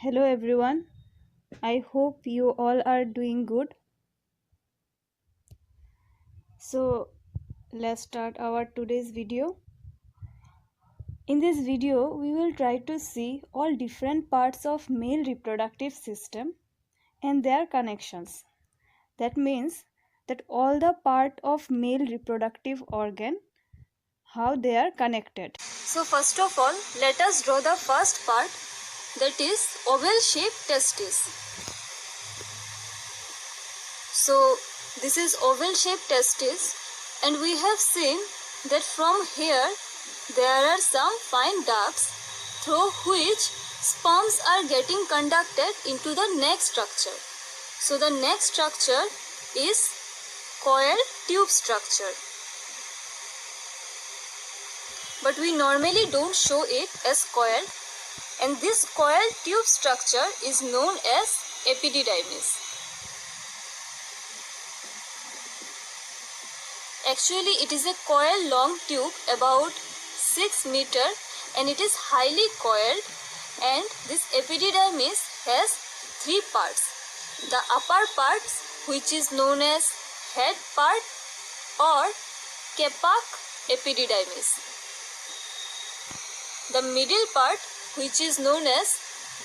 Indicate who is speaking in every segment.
Speaker 1: Hello everyone. I hope you all are doing good. So, let's start our today's video. In this video, we will try to see all different parts of male reproductive system and their connections. That means that all the part of male reproductive organ, how they are connected.
Speaker 2: So first of all, let us draw the first part, that is oval shaped testis. So this is oval shaped testis, and we have seen that from here there are some fine ducts through which sperms are getting conducted into the neck structure. So the neck structure is coil tube structure. But we normally don't show it as coil, and this coil tube structure is known as epididymis. Actually, it is a coil long tube about 6 meter, and it is highly coiled, and this epididymis has 3 parts. The upper part, which is known as head part or capac epididymis. The middle part, which is known as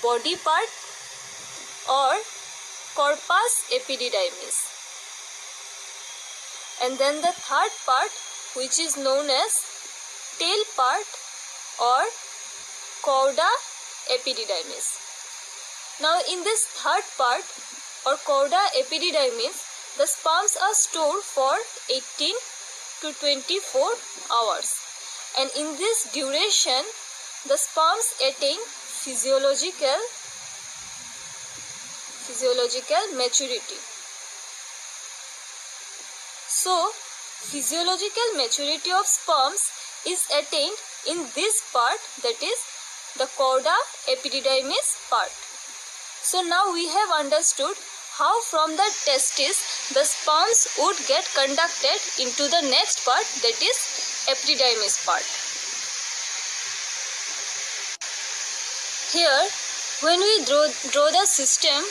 Speaker 2: body part or corpus epididymis. And then the third part, which is known as tail part or cauda epididymis. Now in this third part or cauda epididymis, the sperms are stored for 18 to 24 hours. And in this duration, the sperms attain physiological maturity. So, physiological maturity of sperms is attained in this part, that is the cauda epididymis part. So now we have understood how from the testis the sperms would get conducted into the next part, that is epididymis part. Here, when we draw the system,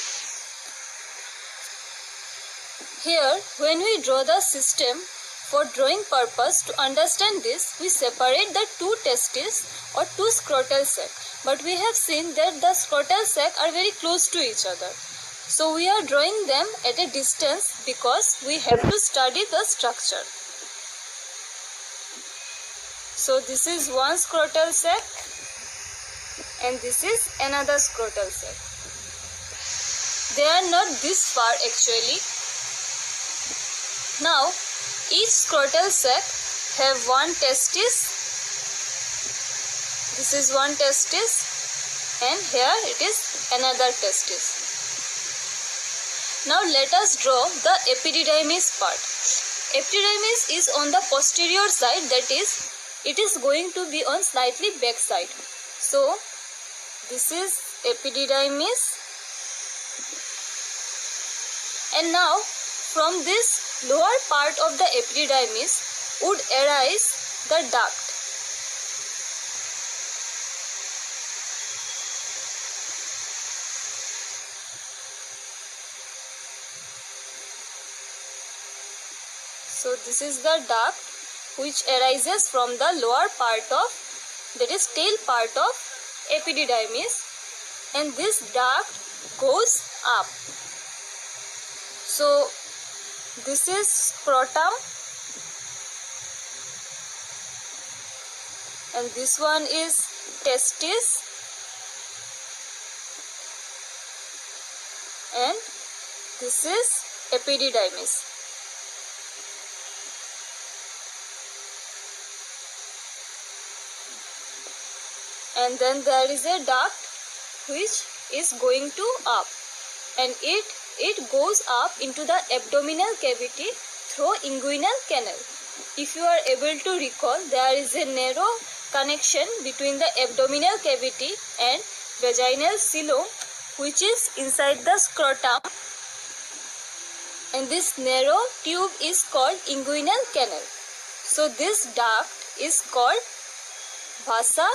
Speaker 2: for drawing purpose, to understand this, we separate the two testes or two scrotal sac. But we have seen that the scrotal sac are very close to each other. So we are drawing them at a distance because we have to study the structure. So this is one scrotal sac and this is another scrotal sac. They are not this far actually. Now each scrotal sac have one testis. This is one testis and here it is another testis. Now let us draw the epididymis part. Epididymis is on the posterior side, that is, it is going to be on slightly back side. So this is epididymis, and now from this lower part of the epididymis would arise the duct. So this is the duct which arises from the lower part of, that is tail part of epididymis, and this duct goes up. So this is scrotum and this one is testis and this is epididymis. And then there is a duct which is going to up, and it goes up into the abdominal cavity through inguinal canal. If you are able to recall, there is a narrow connection between the abdominal cavity and vaginal coelom, which is inside the scrotum, and this narrow tube is called inguinal canal. So this duct is called vasa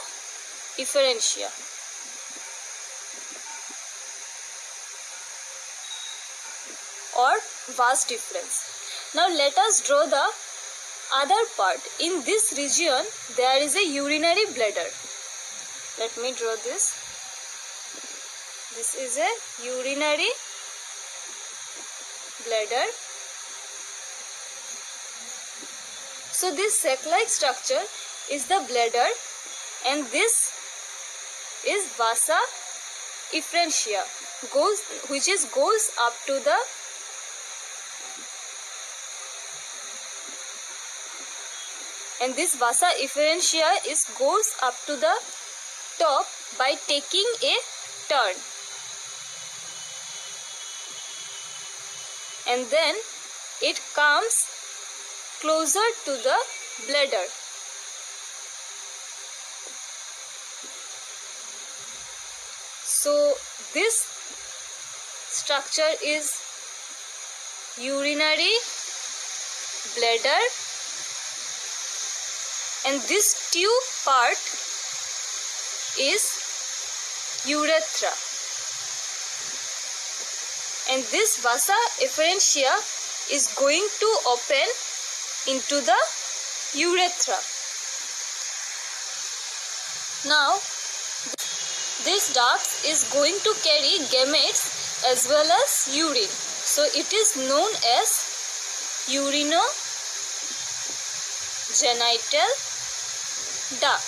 Speaker 2: efferentia. or vast difference. Now let us draw the other part. In this region there is a urinary bladder. Let me draw this. This is a urinary bladder. So this sac-like structure is the bladder, and this is vasa efferentia, which goes up to the vasa efferentia goes up to the top by taking a turn, and then it comes closer to the bladder. So this structure is urinary bladder, and this tube part is urethra, and this vasa efferentia is going to open into the urethra. Now this duct is going to carry gametes as well as urine. So it is known as urinogenital duct,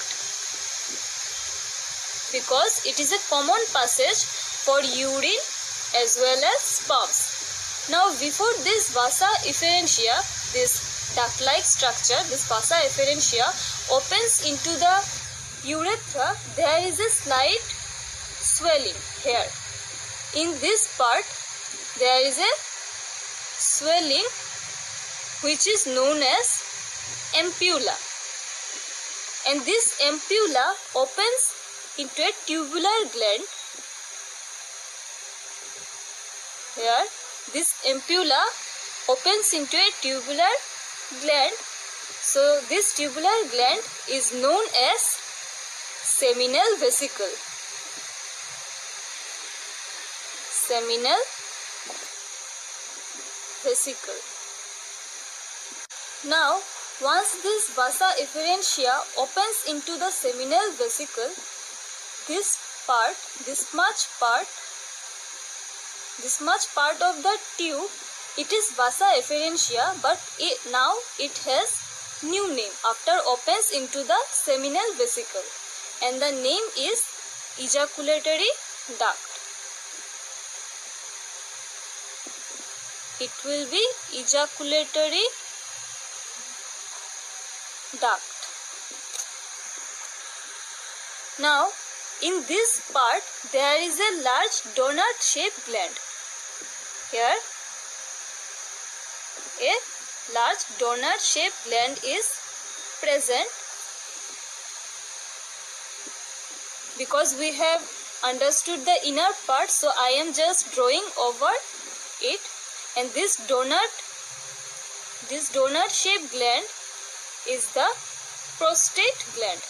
Speaker 2: because it is a common passage for urine as well as sperms. Now before this vasa efferentia, this duct-like structure, this vasa efferentia opens into the urethra, there is a slight swelling here. In this part there is a swelling which is known as ampulla, and this ampulla opens into a tubular gland. Here this ampulla opens into a tubular gland. So this tubular gland is known as seminal vesicle. Seminal vesicle. Now, once this vasa efferentia opens into the seminal vesicle, this much part of the tube, it is vasa efferentia, but now it has new name after opens into the seminal vesicle, and the name is ejaculatory duct. It will be ejaculatory duct. Now, in this part, there is a large donut-shaped gland. Here, a large donut-shaped gland is present, because we have understood the inner part, so I am just drawing over it. And this donut-shaped gland is the prostate gland.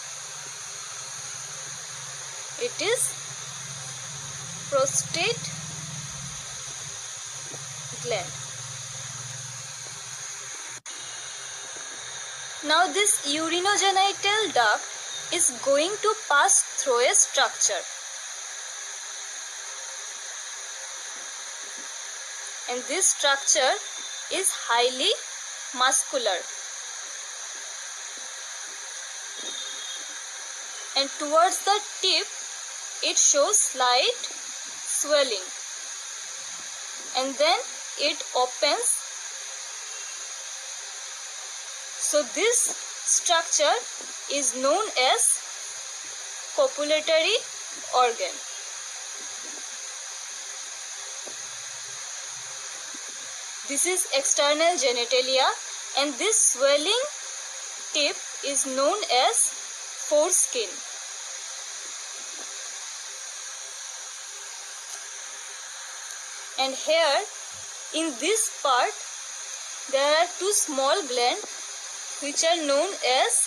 Speaker 2: It is prostate gland. Now this urinogenital duct is going to pass through a structure, and this structure is highly muscular, and towards the tip it shows slight swelling, and then it opens. So this structure is known as copulatory organ. This is external genitalia, and this swelling tip is known as foreskin. And here in this part there are two small glands which are known as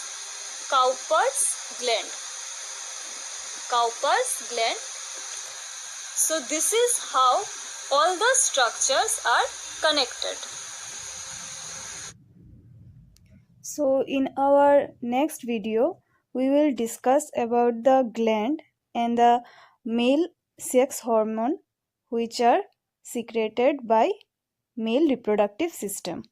Speaker 2: Cowper's gland. Cowper's gland. So this is how all the structures are connected.
Speaker 1: So in our next video, we will discuss about the gland and the male sex hormone which are secreted by male reproductive system.